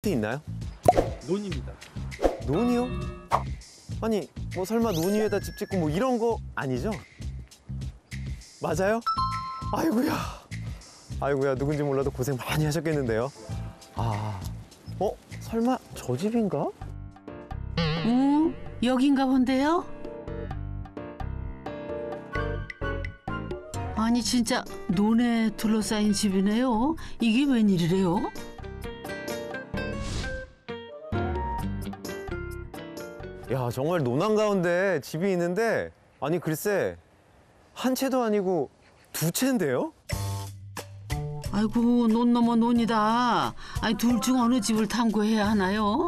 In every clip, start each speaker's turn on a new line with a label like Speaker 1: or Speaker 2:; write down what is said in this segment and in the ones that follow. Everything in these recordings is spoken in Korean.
Speaker 1: 있나요?
Speaker 2: 논입니다.
Speaker 1: 논이요? 아니 뭐 설마 논 위에다 집 짓고 뭐 이런 거 아니죠? 맞아요? 아이고야 누군지 몰라도 고생 많이 하셨겠는데요. 설마 저 집인가?
Speaker 3: 여긴가 본데요? 아니 진짜 논에 둘러싸인 집이네요. 이게 웬일이래요?
Speaker 1: 야 정말 논 한가운데 집이 있는데 아니 글쎄 한 채도 아니고 두 채인데요?
Speaker 3: 아이고 논 넘어 논이다. 아니 둘 중 어느 집을 탐구해야 하나요?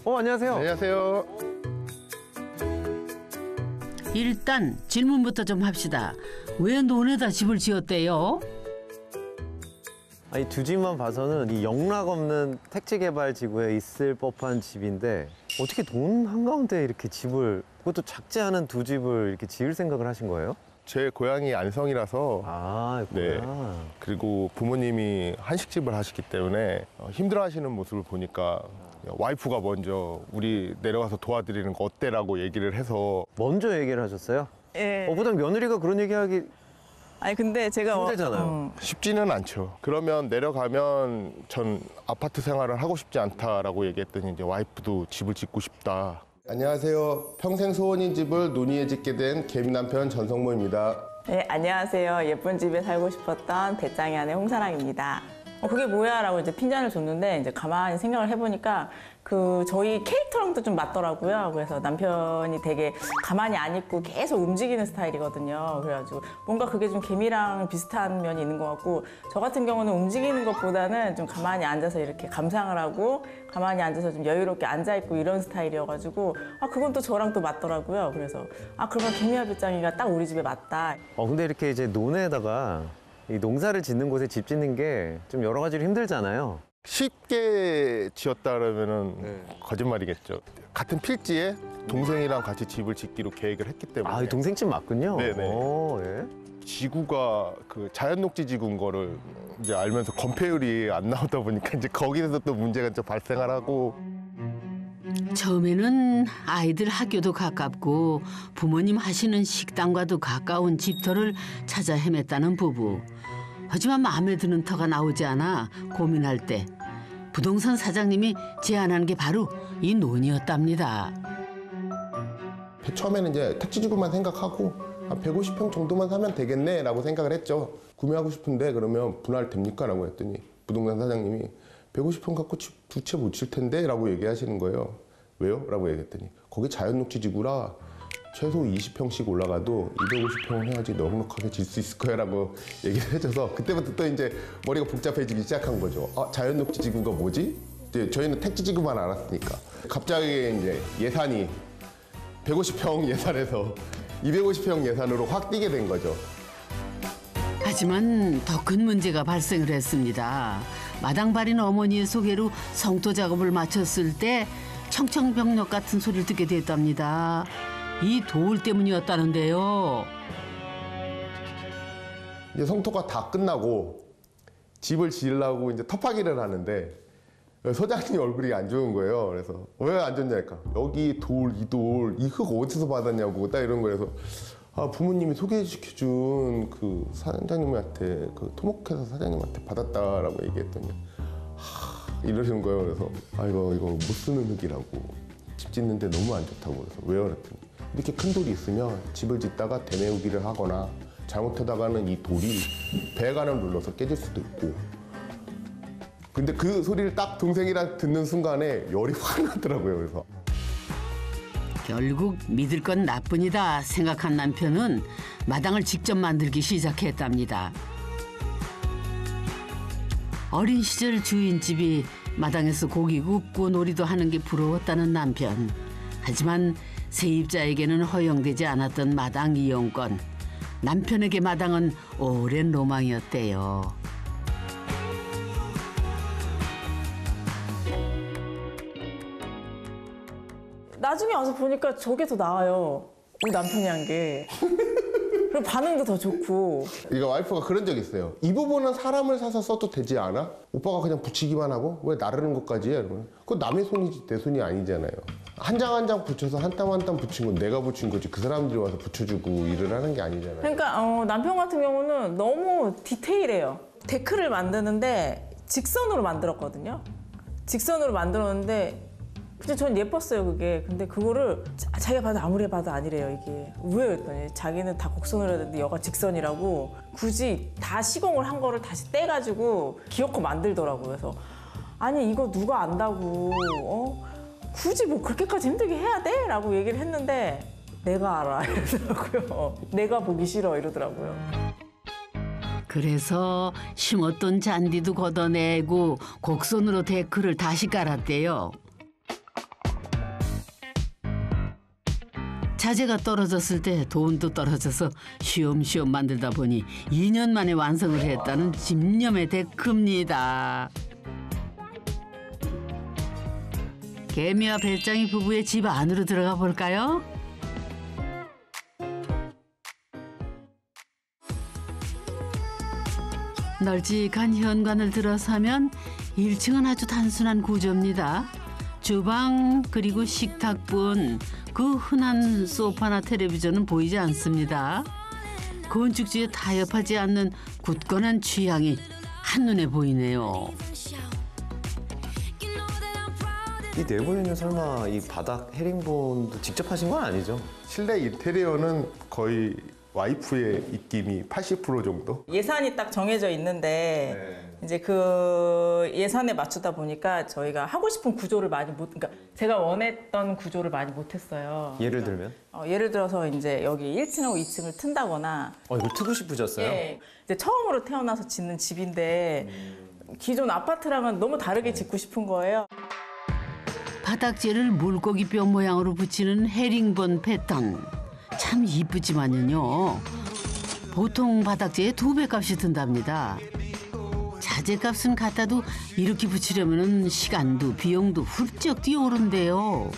Speaker 1: 안녕하세요.
Speaker 4: 안녕하세요.
Speaker 3: 일단 질문부터 좀 합시다. 왜 논에다 집을 지었대요?
Speaker 1: 아니 두 집만 봐서는 이 영락 없는 택지개발지구에 있을 법한 집인데 어떻게 논 한가운데 이렇게 집을 그것도 작지 않은 두 집을 이렇게 지을 생각을 하신 거예요?
Speaker 4: 제 고향이 안성이라서 네. 그리고 부모님이 한식집을 하시기 때문에 힘들어하시는 모습을 보니까 와이프가 먼저 우리 내려가서 도와드리는 거 어때라고 얘기를 해서
Speaker 1: 먼저 얘기를 하셨어요?
Speaker 5: 예.
Speaker 1: 보통 며느리가 그런 얘기하기
Speaker 5: 아니 근데 제가
Speaker 1: 힘들잖아요.
Speaker 4: 쉽지는 않죠. 그러면 내려가면 전 아파트 생활을 하고 싶지 않다라고 얘기했더니 이제 와이프도 집을 짓고 싶다. 안녕하세요. 평생 소원인 집을 논의에 짓게 된 개미 남편 전성모입니다.
Speaker 5: 네, 안녕하세요. 예쁜 집에 살고 싶었던 배짱이 아내 홍사랑입니다. 그게 뭐야? 라고 이제 핀잔을 줬는데 이제 가만히 생각을 해보니까 저희 캐릭터랑도 좀 맞더라고요. 그래서 남편이 되게 가만히 안 있고 계속 움직이는 스타일이거든요. 그래가지고 뭔가 그게 좀 개미랑 비슷한 면이 있는 것 같고 저 같은 경우는 움직이는 것보다는 좀 가만히 앉아서 이렇게 감상을 하고 가만히 앉아서 좀 여유롭게 앉아있고 이런 스타일이어가지고 그건 또 저랑 또 맞더라고요. 그래서 그러면 개미와 배짱이가 딱 우리 집에 맞다.
Speaker 1: 근데 이렇게 이제 논에다가 이 농사를 짓는 곳에 집 짓는 게 좀 여러 가지로 힘들잖아요.
Speaker 4: 쉽게 지었다 그러면은 거짓말이겠죠. 같은 필지에 동생이랑 같이 집을 짓기로 계획을 했기 때문에.
Speaker 1: 동생 집 맞군요.
Speaker 4: 네네.
Speaker 1: 예.
Speaker 4: 지구가 그 자연녹지 지구인 거를 이제 알면서 건폐율이 안 나오다 보니까 이제 거기에서 또 문제가 좀 발생을 하고.
Speaker 3: 처음에는 아이들 학교도 가깝고 부모님 하시는 식당과도 가까운 집터를 찾아 헤맸다는 부부. 하지만 마음에 드는 터가 나오지 않아 고민할 때 부동산 사장님이 제안한 게 바로 이 논이었답니다.
Speaker 4: 처음에는 이제 택지지구만 생각하고 한 150평 정도만 사면 되겠네 라고 생각을 했죠. 구매하고 싶은데 그러면 분할 됩니까? 라고 했더니 부동산 사장님이 150평 갖고 집 두 채 못 칠 텐데 라고 얘기하시는 거예요. 왜요? 라고 얘기했더니 거기 자연녹지지구라 최소 20평씩 올라가도 250평은 해야지 넉넉하게 질 수 있을 거야 라고 얘기를 해줘서 그때부터 또 이제 머리가 복잡해지기 시작한 거죠. 자연녹지지구가 뭐지? 이제 저희는 택지지구만 알았으니까 갑자기 이제 예산이 150평 예산에서 250평 예산으로 확 뛰게 된 거죠.
Speaker 3: 하지만 더 큰 문제가 발생을 했습니다. 마당발인 어머니의 소개로 성토 작업을 마쳤을 때 청청병력 같은 소리를 듣게 됐답니다. 이 돌 때문이었다는데요.
Speaker 4: 이제 성토가 다 끝나고 집을 지으려고 이제 터파기를 하는데 소장님 얼굴이 안 좋은 거예요. 그래서 왜 안 좋냐니까 여기 돌, 이 흙 어디서 받았냐고 딱 이런 거여서 부모님이 소개시켜준 그 사장님한테 그 토목회사 사장님한테 받았다라고 얘기했더니 이러시는 거예요. 그래서 이거 못 쓰는 흙이라고 집 짓는데 너무 안 좋다고 그래서 왜요? 그랬더니 이렇게 큰 돌이 있으면 집을 짓다가 대매우기를 하거나 잘못하다가는 이 돌이 배관을 눌러서 깨질 수도 있고. 근데 그 소리를 딱 동생이랑 듣는 순간에 열이 확 나더라고요. 그래서
Speaker 3: 결국 믿을 건 나뿐이다 생각한 남편은 마당을 직접 만들기 시작했답니다. 어린 시절 주인집이 마당에서 고기 굽고 놀이도 하는 게 부러웠다는 남편. 하지만 세입자에게는 허용되지 않았던 마당 이용권. 남편에게 마당은 오랜 로망이었대요.
Speaker 5: 나중에 와서 보니까 저게 더 나아요. 우리 남편이 한 게. 그리고 반응도 더 좋고.
Speaker 4: 이거 와이프가 그런 적 있어요. 이 부분은 사람을 사서 써도 되지 않아? 오빠가 그냥 붙이기만 하고 왜 나르는 것까지 해? 이러면 그건 남의 손이지 내 손이 아니잖아요. 한 장 한 장 붙여서 한 땀 한 땀 붙인 건 내가 붙인 거지 그 사람들이 와서 붙여주고 일을 하는 게 아니잖아요.
Speaker 5: 그러니까 남편 같은 경우는 너무 디테일해요. 데크를 만드는데 직선으로 만들었거든요. 직선으로 만들었는데 근데 전 예뻤어요 그게. 근데 그거를 자기가 봐도 아무리 봐도 아니래요 이게. 왜 그랬더니 자기는 다 곡선으로 해야 되는데 여가 직선이라고 굳이 다 시공을 한 거를 다시 떼가지고 기어코 만들더라고요. 그래서 아니 이거 누가 안다고 굳이 뭐 그렇게까지 힘들게 해야 돼? 라고 얘기를 했는데 내가 알아 이러더라고요. 내가 보기 싫어 이러더라고요.
Speaker 3: 그래서 심었던 잔디도 걷어내고 곡선으로 데크를 다시 깔았대요. 자재가 떨어졌을 때 돈도 떨어져서 쉬엄쉬엄 만들다 보니 2년 만에 완성을 했다는 집념의 데크입니다. 개미와 배짱이 부부의 집 안으로 들어가 볼까요? 널찍한 현관을 들어서면 1층은 아주 단순한 구조입니다. 주방 그리고 식탁뿐 그 흔한 소파나 텔레비전은 보이지 않습니다. 건축주에 타협하지 않는 굳건한 취향이 한눈에 보이네요.
Speaker 1: 이 내부에는 설마 이 바닥 헤링본도 직접 하신 건 아니죠?
Speaker 4: 실내 인테리어는 거의 와이프의 입김이 80% 정도?
Speaker 5: 예산이 딱 정해져 있는데 이제 그 예산에 맞추다 보니까 저희가 하고 싶은 구조를 많이 못, 그러니까 제가 원했던 구조를 많이 못했어요.
Speaker 1: 예를 들면?
Speaker 5: 예를 들어서 이제 여기 1층하고 2층을 튼다거나.
Speaker 1: 이걸 트고 싶으셨어요?
Speaker 5: 예, 이제 처음으로 태어나서 짓는 집인데 기존 아파트랑은 너무 다르게 짓고 싶은 거예요.
Speaker 3: 바닥재를 물고기 뼈 모양으로 붙이는 헤링본 패턴. 참 이쁘지만요. 보통 바닥재의 2배 값이 든답니다. 자재값은 같아도 이렇게 붙이려면 시간도 비용도 훌쩍 뛰어오른대요.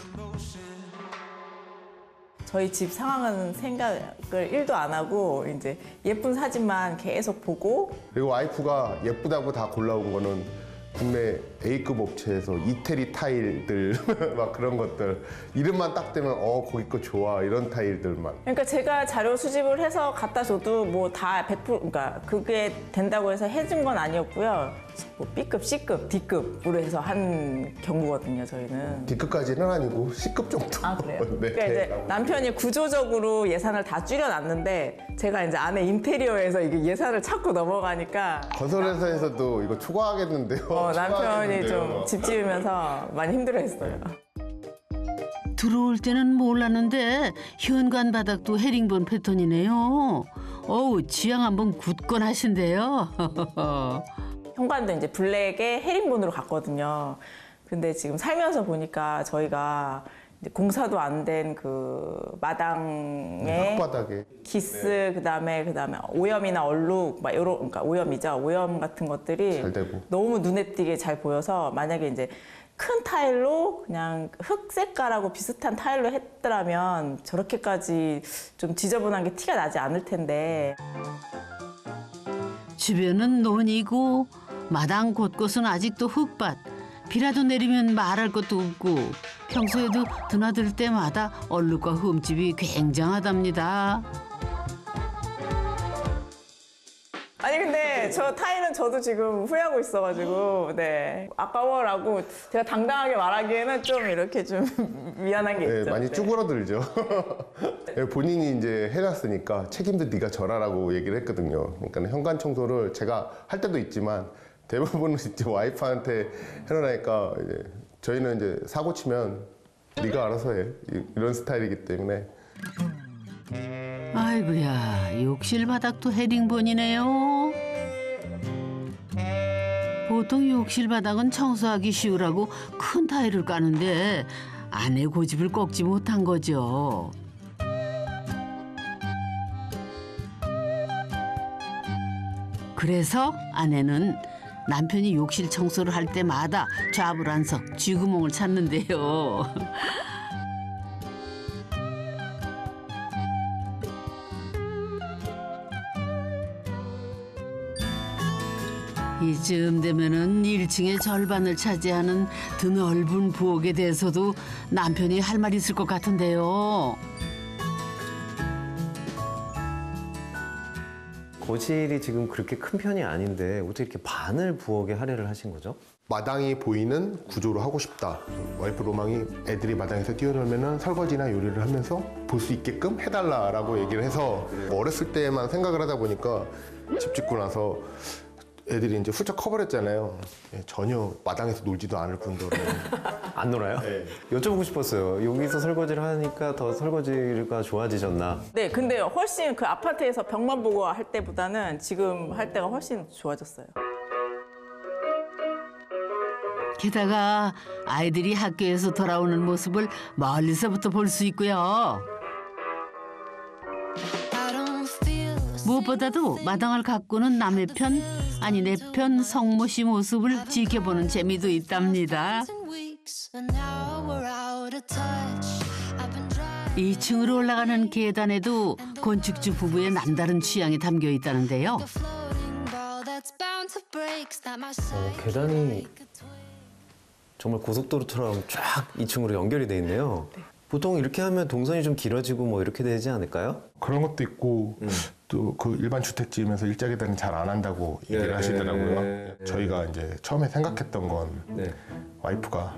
Speaker 5: 저희 집 상황은 생각을 1도 안 하고 이제 예쁜 사진만 계속 보고.
Speaker 4: 그리고 와이프가 예쁘다고 다 골라온 거는 국내 A급 업체에서 이태리 타일들 막 그런 것들 이름만 딱 대면 거기 거 좋아 이런 타일들만.
Speaker 5: 그러니까 제가 자료 수집을 해서 갖다 줘도 뭐 다 100% 그러니까 그게 된다고 해서 해준 건 아니었고요. 뭐 B급, C급, D급으로 해서 한 경우거든요 저희는.
Speaker 4: D급까지는 아니고 C급 정도.
Speaker 5: 아 그래요?
Speaker 4: 네.
Speaker 5: 그러니까 이제 남편이 구조적으로 예산을 다 줄여놨는데 제가 이제 안에 인테리어에서 이게 예산을 찾고 넘어가니까
Speaker 4: 건설회사에서도 이거 초과하겠는데요.
Speaker 5: 남편이 좀
Speaker 4: 초과하겠는데요.
Speaker 5: 집 지으면서 많이 힘들어했어요.
Speaker 3: 들어올 때는 몰랐는데 현관 바닥도 헤링본 패턴이네요. 어우, 취향 한번 굳건하신데요.
Speaker 5: 현관도 이제 블랙에 헤링본으로 갔거든요. 근데 지금 살면서 보니까 저희가 이제 공사도 안 된 그 마당에
Speaker 4: 흙바닥에
Speaker 5: 기스 그다음에 오염이나 얼룩 막 요런 그러니까 오염이죠. 오염 같은 것들이
Speaker 4: 잘 되고.
Speaker 5: 너무 눈에 띄게 잘 보여서 만약에 이제 큰 타일로 그냥 흑 색깔하고 비슷한 타일로 했더라면 저렇게까지 좀 지저분한 게 티가 나지 않을 텐데.
Speaker 3: 주변은 논이고 마당 곳곳은 아직도 흙밭. 비라도 내리면 말할 것도 없고 평소에도 드나들 때마다 얼룩과 흠집이 굉장하답니다.
Speaker 5: 아니 근데 저 타일은 저도 지금 후회하고 있어가지고 네 아까워라고 제가 당당하게 말하기에는 좀 이렇게 좀 미안한 게
Speaker 4: 네,
Speaker 5: 있죠.
Speaker 4: 많이
Speaker 5: 네.
Speaker 4: 쭈그러들죠. 네, 본인이 이제 해놨으니까 책임도 네가 져라라고 얘기를 했거든요. 그러니까 현관 청소를 제가 할 때도 있지만 대부분은 이제 와이프한테 해놓으니까 이제 저희는 이제 사고 치면 네가 알아서 해 이런 스타일이기 때문에.
Speaker 3: 아이고야, 욕실 바닥도 헤링본이네요. 보통 욕실 바닥은 청소하기 쉬우라고 큰 타일을 까는데 아내 고집을 꺾지 못한 거죠. 그래서 아내는 남편이 욕실 청소를 할 때마다 좌불안석 쥐구멍을 찾는데요. 이쯤 되면은 1층의 절반을 차지하는 드넓은 부엌에 대해서도 남편이 할 말 있을 것 같은데요.
Speaker 1: 거실이 지금 그렇게 큰 편이 아닌데 어떻게 이렇게 반을 부엌에 할애를 하신 거죠?
Speaker 4: 마당이 보이는 구조로 하고 싶다. 와이프 로망이 애들이 마당에서 뛰어놀면은 설거지나 요리를 하면서 볼 수 있게끔 해달라라고 얘기를 해서 어렸을 때만 생각을 하다 보니까 집 짓고 나서 애들이 이제 훌쩍 커버렸잖아요. 전혀 마당에서 놀지도 않을 뿐더러.
Speaker 1: 안 놀아요?
Speaker 4: 네.
Speaker 1: 여쭤보고 싶었어요. 여기서 설거지를 하니까 더 설거지가 좋아지셨나?
Speaker 5: 네, 근데 훨씬 그 아파트에서 벽만 보고 할 때보다는 지금 할 때가 훨씬 좋아졌어요.
Speaker 3: 게다가 아이들이 학교에서 돌아오는 모습을 멀리서부터 볼 수 있고요. 무엇보다도 마당을 가꾸는 남의 편, 아니 내 편 성모 씨 모습을 지켜보는 재미도 있답니다. 2층으로 올라가는 계단에도 건축주 부부의 남다른 취향이 담겨 있다는데요.
Speaker 1: 계단이 정말 고속도로처럼 쫙 2층으로 연결이 돼 있네요. 보통 이렇게 하면 동선이 좀 길어지고 뭐 이렇게 되지 않을까요?
Speaker 4: 그런 것도 있고 또 그 일반 주택지으면서 일자 계단은 잘 안 한다고 얘기를 하시더라고요. 저희가 이제 처음에 생각했던 건 와이프가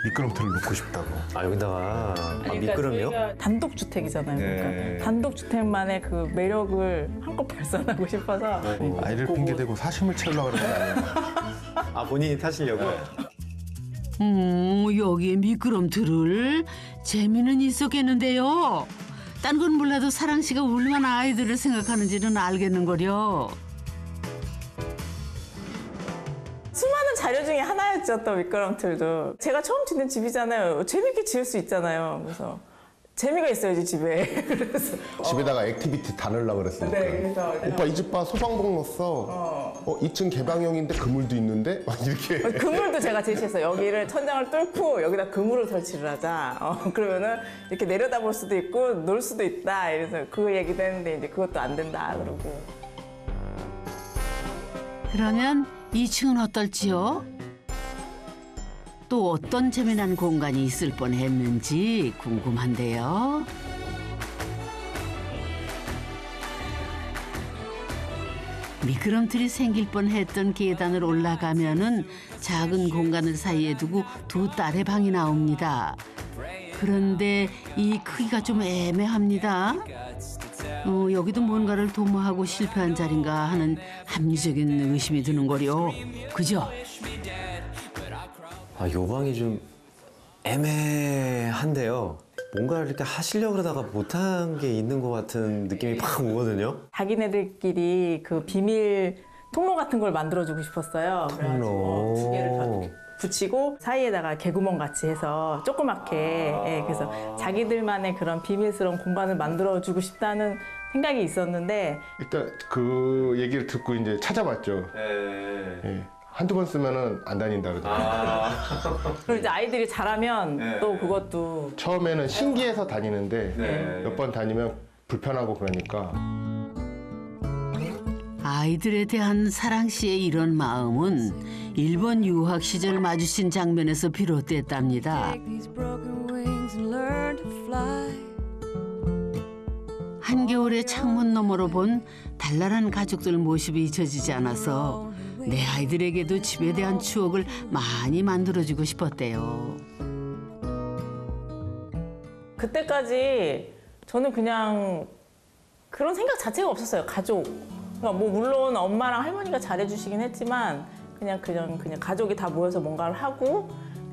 Speaker 4: 미끄럼틀을 놓고 싶다고.
Speaker 1: 아 여기다가 미끄럼이요?
Speaker 5: 저희가 단독주택이잖아요. 그러니까 단독주택만의 그 매력을 한껏 발산하고 싶어서
Speaker 4: 아이를 핑계대고 사심을 채우려고 그러는 거 아니에요?
Speaker 1: 아 본인이 타시려고요?
Speaker 3: 여기에 미끄럼틀을 재미는 있었겠는데요. 딴 건 몰라도 사랑 씨가 얼마나 아이들을 생각하는지는 알겠는걸요.
Speaker 5: 수많은 자료 중에 하나였죠, 또 미끄럼틀도. 제가 처음 짓는 집이잖아요. 재밌게 지을 수 있잖아요. 그래서 재미가 있어야지 집에. 그래서
Speaker 4: 집에다가 액티비티 다 넣으려고 그랬으니까.
Speaker 5: 네, 그래서
Speaker 4: 오빠 이 집 봐, 소방복 넣었어. 2층 개방형인데 그물도 있는데? 막 이렇게.
Speaker 5: 그물도 제가 제시했어요. 여기를 천장을 뚫고 여기다 그물을 설치를 하자. 그러면은 이렇게 내려다볼 수도 있고 놀 수도 있다. 이래서 그 얘기도 했는데 이제 그것도 안 된다 그러고.
Speaker 3: 그러면 2층은 어떨지요? 또 어떤 재미난 공간이 있을 뻔했는지 궁금한데요. 미끄럼틀이 생길 뻔했던 계단을 올라가면은 작은 공간을 사이에 두고 두 딸의 방이 나옵니다. 그런데 이 크기가 좀 애매합니다. 여기도 뭔가를 도모하고 실패한 자리인가 하는 합리적인 의심이 드는 거요. 그죠?
Speaker 1: 아, 요 방이 좀 애매한데요. 뭔가를 이렇게 하시려고 그러다가 못한 게 있는 것 같은 느낌이 팍 오거든요.
Speaker 5: 자기네들끼리 그 비밀 통로 같은 걸 만들어주고 싶었어요. 그래가지고 두 개를 다 붙이고 사이에다가 개구멍 같이 해서 조그맣게 그래서 자기들만의 그런 비밀스러운 공간을 만들어주고 싶다는 생각이 있었는데
Speaker 4: 일단 그 얘기를 듣고 이제 찾아봤죠. 예. 한두 번 쓰면은 안 다닌다 그러더라고요.
Speaker 5: 그리고 이제 아이들이 잘하면 또 그것도
Speaker 4: 처음에는 신기해서 다니는데 몇 번 다니면 불편하고 그러니까
Speaker 3: 아이들에 대한 사랑 씨의 이런 마음은 일본 유학 시절 마주친 장면에서 비롯됐답니다. 한겨울에 창문 너머로 본 단란한 가족들 모습이 잊혀지지 않아서 내 아이들에게도 집에 대한 추억을 많이 만들어주고 싶었대요.
Speaker 5: 그때까지 저는 그냥 그런 생각 자체가 없었어요. 가족. 그러니까 뭐 물론 엄마랑 할머니가 잘해주시긴 했지만 그냥 가족이 다 모여서 뭔가를 하고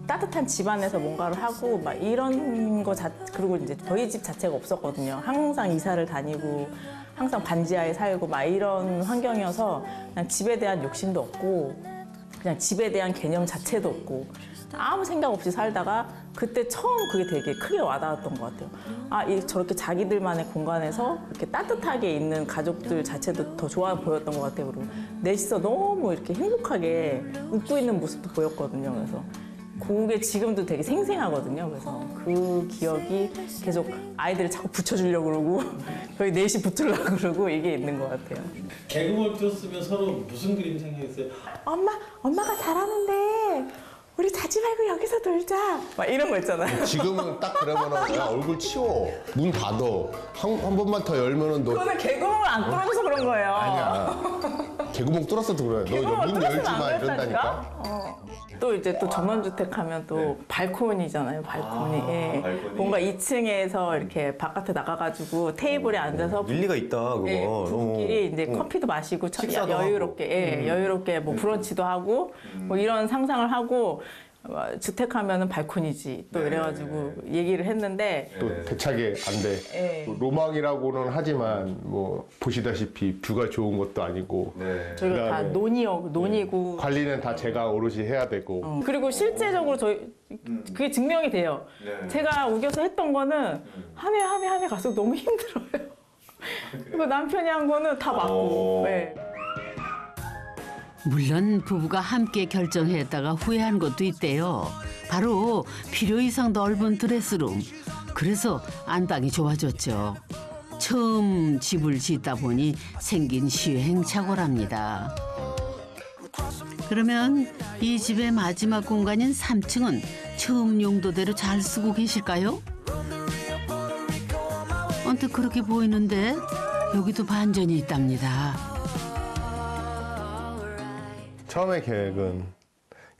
Speaker 5: 따뜻한 집안에서 뭔가를 하고 막 이런 거 그리고 이제 저희 집 자체가 없었거든요. 항상 이사를 다니고 항상 반지하에 살고 막 이런 환경이어서 그냥 집에 대한 욕심도 없고 그냥 집에 대한 개념 자체도 없고 아무 생각 없이 살다가 그때 처음 그게 되게 크게 와닿았던 것 같아요. 저렇게 자기들만의 공간에서 이렇게 따뜻하게 있는 가족들 자체도 더 좋아 보였던 것 같아요. 그리고 넷이서 너무 이렇게 행복하게 웃고 있는 모습도 보였거든요. 그래서 그게 지금도 되게 생생하거든요. 그래서 그 기억이 계속 아이들을 자꾸 붙여주려고 그러고 거의 넷이 붙으려고 그러고 이게 있는 것 같아요.
Speaker 2: 개그볼 띄었으면 서로 무슨 그림 생각했어요?
Speaker 5: 엄마가 잘하는데 우리 자지 말고 여기서 놀자. 막 이런 거 있잖아요.
Speaker 4: 지금은 딱 그러면은 야, 얼굴 치워. 문 닫어. 한 번만 더 열면은 너
Speaker 5: 그거는 개구멍을 안 뚫어줘서 그런 거예요.
Speaker 4: 아니야. 개구멍 뚫었어도 그래. 너 문 열지 마 이런다니까.
Speaker 5: 또 이제 또 전원주택 하면 또 발코니잖아요. 발코니. 예.
Speaker 1: 발코니.
Speaker 5: 뭔가 2층에서 이렇게 바깥에 나가가지고 테이블에 앉아서
Speaker 1: 일리가 있다 그거.
Speaker 5: 예, 부부끼리 이제 커피도 마시고 참
Speaker 1: 식사도
Speaker 5: 여유롭게, 예, 여유롭게 뭐 브런치도 하고 뭐 이런 상상을 하고 주택하면은 발코니지 또 이래가지고 얘기를 했는데
Speaker 4: 또 대차게 안 돼.
Speaker 5: 예.
Speaker 4: 로망이라고는 하지만 뭐 보시다시피 뷰가 좋은 것도 아니고
Speaker 5: 저희가 다
Speaker 4: 그다음에
Speaker 5: 논이고
Speaker 4: 관리는 다 제가 오롯이 해야 되고
Speaker 5: 그리고 실제적으로 저희 그게 증명이 돼요. 제가 우겨서 했던 거는 한 해 갈수록 너무 힘들어요. 그리고 남편이 한 거는 다 맞고. 네.
Speaker 3: 물론 부부가 함께 결정했다가 후회한 것도 있대요. 바로 필요 이상 넓은 드레스룸. 그래서 안방이 좁아졌죠. 처음 집을 짓다 보니 생긴 시행착오랍니다. 그러면 이 집의 마지막 공간인 3층은 처음 용도대로 잘 쓰고 계실까요? 언뜻 그렇게 보이는데 여기도 반전이 있답니다.
Speaker 4: 처음에 계획은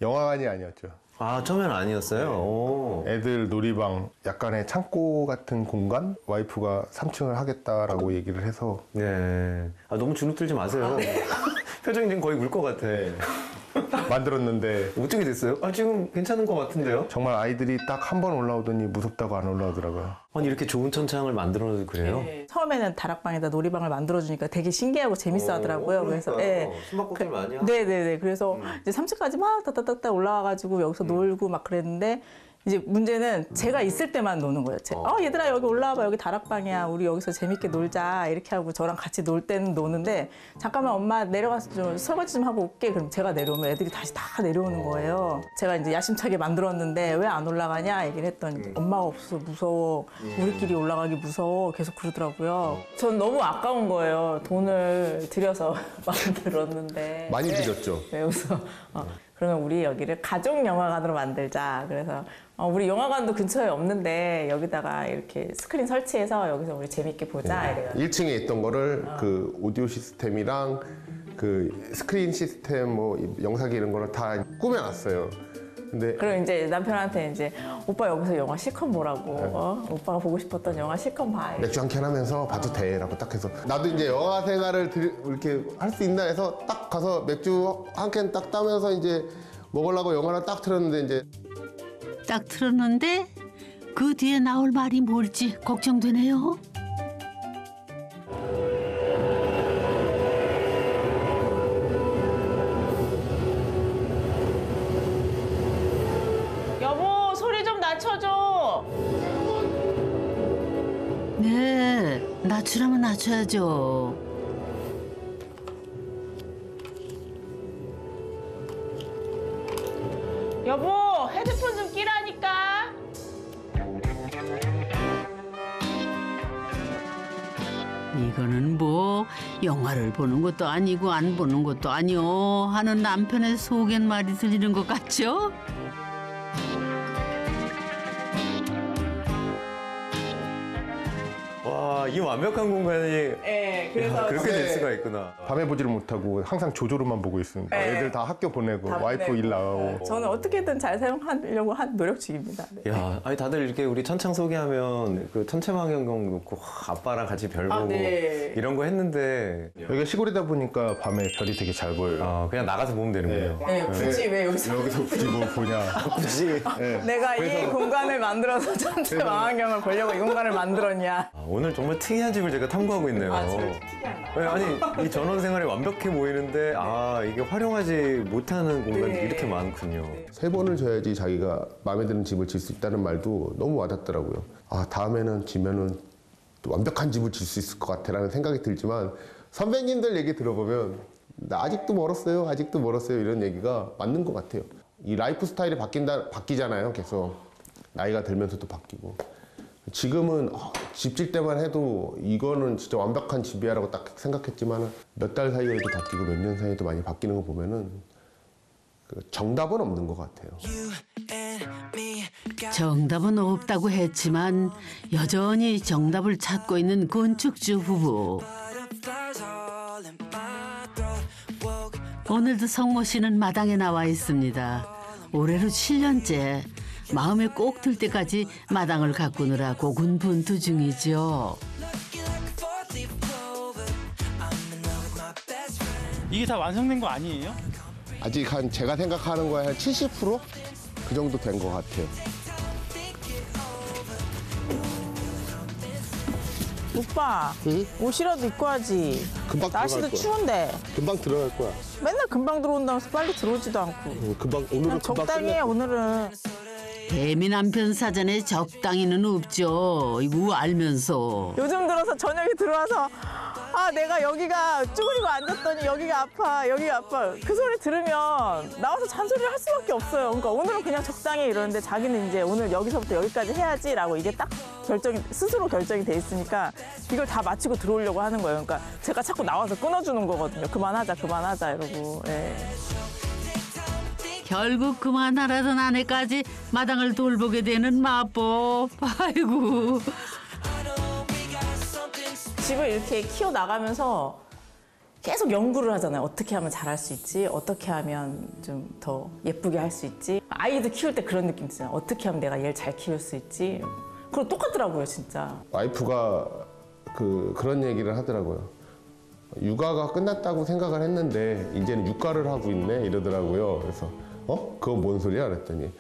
Speaker 4: 영화관이 아니었죠.
Speaker 1: 아 처음엔 아니었어요. 오.
Speaker 4: 애들 놀이방 약간의 창고 같은 공간 와이프가 3층을 하겠다라고 얘기를 해서
Speaker 1: 네. 아 너무 주눅 들지 마세요. 표정이 지금 거의 울 것 같아.
Speaker 4: 만들었는데
Speaker 1: 어떻게 됐어요? 아 지금 괜찮은 것 같은데요?
Speaker 4: 정말 아이들이 딱 한 번 올라오더니 무섭다고 안 올라오더라고요.
Speaker 1: 아니 이렇게 좋은 천창을 만들어도 그래요?
Speaker 5: 처음에는 다락방에다 놀이방을 만들어주니까 되게 신기하고 재밌어 하더라고요. 그래서, 예.
Speaker 1: 숨바꼭질 많이 하고.
Speaker 5: 네네네. 그래서 이제 3층까지 막 따따따따 올라와가지고 여기서 놀고 막 그랬는데 이제 문제는 제가 있을 때만 노는 거예요. 얘들아 여기 올라와봐. 여기 다락방이야. 우리 여기서 재밌게 놀자. 이렇게 하고 저랑 같이 놀 때는 노는데 잠깐만 엄마 내려가서 좀 설거지 좀 하고 올게. 그럼 제가 내려오면 애들이 다시 다 내려오는 거예요. 제가 이제 야심차게 만들었는데 왜 안 올라가냐 얘기를 했더니 엄마가 없어서 무서워. 우리끼리 올라가기 무서워. 계속 그러더라고요. 전 너무 아까운 거예요. 돈을 들여서 만들었는데.
Speaker 4: 많이
Speaker 5: 네.
Speaker 4: 드렸죠.
Speaker 5: 네, 그래서 그러면 우리 여기를 가족 영화관으로 만들자. 그래서 우리 영화관도 근처에 없는데 여기다가 이렇게 스크린 설치해서 여기서 우리 재밌게 보자. 이래가지고.
Speaker 4: 1층에 있던 거를 그 오디오 시스템이랑 그 스크린 시스템 뭐 영상기 이런 거를 다 꾸며놨어요. 근데
Speaker 5: 그리고 이제 남편한테 이제 오빠 여기서 영화 실컷 보라고. 오빠가 보고 싶었던 영화 실컷 봐.
Speaker 4: 맥주 한 캔 하면서 봐도 돼라고 딱 해서 나도 이제 영화 생활을 이렇게 할 수 있나 해서 딱 가서 맥주 한 캔 딱 따면서 이제 먹으려고 영화를 딱 틀었는데 이제
Speaker 3: 딱 틀었는데 그 뒤에 나올 말이 뭘지 걱정되네요.
Speaker 5: 여보 소리 좀 낮춰줘.
Speaker 3: 네, 낮추라면 낮춰야죠.
Speaker 5: 여보 헤드폰 좀 끼라니까.
Speaker 3: 이거는 뭐 영화를 보는 것도 아니고 안 보는 것도 아니오 하는 남편의 속엔 말이 들리는 것 같죠?
Speaker 1: 와, 이 완벽한 공간이
Speaker 5: 네, 그래서
Speaker 1: 그렇게 될 수가 있구나.
Speaker 4: 밤에 보지를 못하고 항상 조조로만 보고 있습니다.
Speaker 5: 네.
Speaker 4: 애들 다 학교 보내고
Speaker 5: 다
Speaker 4: 와이프
Speaker 5: 보내고.
Speaker 4: 일 나가고
Speaker 5: 저는 어떻게든 잘 사용하려고 한 노력 중입니다. 네.
Speaker 1: 야, 아니 다들 이렇게 우리 천창 소개하면 그 천체망원경 놓고 아빠랑 같이 별 보고
Speaker 5: 네.
Speaker 1: 이런 거 했는데
Speaker 4: 여기가 시골이다 보니까 밤에 별이 되게 잘 보여요.
Speaker 1: 그냥 나가서 보면 되는군요.
Speaker 5: 네, 굳이 왜 여기서
Speaker 4: 여기서 굳이 뭘 보냐.
Speaker 1: 굳이
Speaker 5: 내가 이 공간을 만들어서 전체 망원경을 보려고 이 공간을 만들었냐.
Speaker 1: 오늘 정말 특이한 집을 제가 탐구하고 있네요. 네, 아니 이 전원 생활이 완벽해 보이는데 이게 활용하지 못하는 공간이
Speaker 5: 네.
Speaker 1: 이렇게 많군요.
Speaker 4: 3번을 져야지 자기가 마음에 드는 집을 질 수 있다는 말도 너무 와닿더라고요. 다음에는 지면은 또 완벽한 집을 질 수 있을 것 같아라는 생각이 들지만 선배님들 얘기 들어보면 나 아직도 멀었어요 이런 얘기가 맞는 것 같아요. 이 라이프 스타일이 바뀌잖아요. 계속 나이가 들면서도 바뀌고. 지금은 집 질 때만 해도 이거는 진짜 완벽한 집이야라고 딱 생각했지만 몇 달 사이에도 바뀌고 몇 년 사이에도 많이 바뀌는 거 보면은 그 정답은 없는 것 같아요.
Speaker 3: 정답은 없다고 했지만 여전히 정답을 찾고 있는 건축주 부부. 오늘도 성모 씨는 마당에 나와 있습니다. 올해로 7년째. 마음에 꼭 들 때까지 마당을 가꾸느라 고군분투 중이죠.
Speaker 2: 이게 다 완성된 거 아니에요?
Speaker 4: 아직 제가 생각하는 거에 한 70%? 그 정도 된 것 같아요.
Speaker 5: 오빠,
Speaker 4: 응?
Speaker 5: 옷이라도 입고 하지.
Speaker 4: 금방
Speaker 5: 날씨도
Speaker 4: 들어갈 거야.
Speaker 5: 추운데
Speaker 4: 금방 들어갈 거야.
Speaker 5: 맨날 금방 들어온다면서 빨리 들어오지도 않고.
Speaker 4: 금방 오늘은
Speaker 5: 그냥
Speaker 4: 금방
Speaker 5: 적당히 해, 오늘은.
Speaker 3: 배미 남편 사전에 적당히는 없죠. 이거 알면서.
Speaker 5: 요즘 들어서 저녁에 들어와서 아 내가 여기가 쭈그리고 앉았더니 여기가 아파 여기가 아파 그 소리 들으면 나와서 잔소리를 할 수밖에 없어요. 그러니까 오늘은 그냥 적당히 이러는데 자기는 이제 오늘 여기서부터 여기까지 해야지라고 이게 딱 스스로 결정이 돼 있으니까 이걸 다 마치고 들어오려고 하는 거예요. 그러니까 제가 자꾸 나와서 끊어주는 거거든요. 그만하자 이러고. 예.
Speaker 3: 결국 그만하라던 아내까지 마당을 돌보게 되는 마법. 아이고.
Speaker 5: 집을 이렇게 키워나가면서 계속 연구를 하잖아요. 어떻게 하면 잘할 수 있지? 어떻게 하면 좀 더 예쁘게 할 수 있지? 아이도 키울 때 그런 느낌 있어요. 어떻게 하면 내가 얘를 잘 키울 수 있지? 그럼 똑같더라고요, 진짜.
Speaker 4: 와이프가 그런 얘기를 하더라고요. 육아가 끝났다고 생각을 했는데 이제는 육가를 하고 있네 이러더라고요. 그래서 그건 뭔 소리야? 그랬더니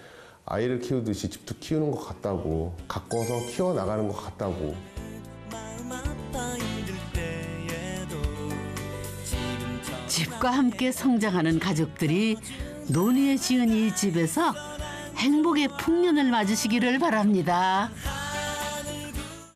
Speaker 4: 아이를 키우듯이 집도 키우는 것 같다고 가꿔서 키워나가는 것 같다고.
Speaker 3: 집과 함께 성장하는 가족들이 논의에 지은 이 집에서 행복의 풍년을 맞으시기를 바랍니다.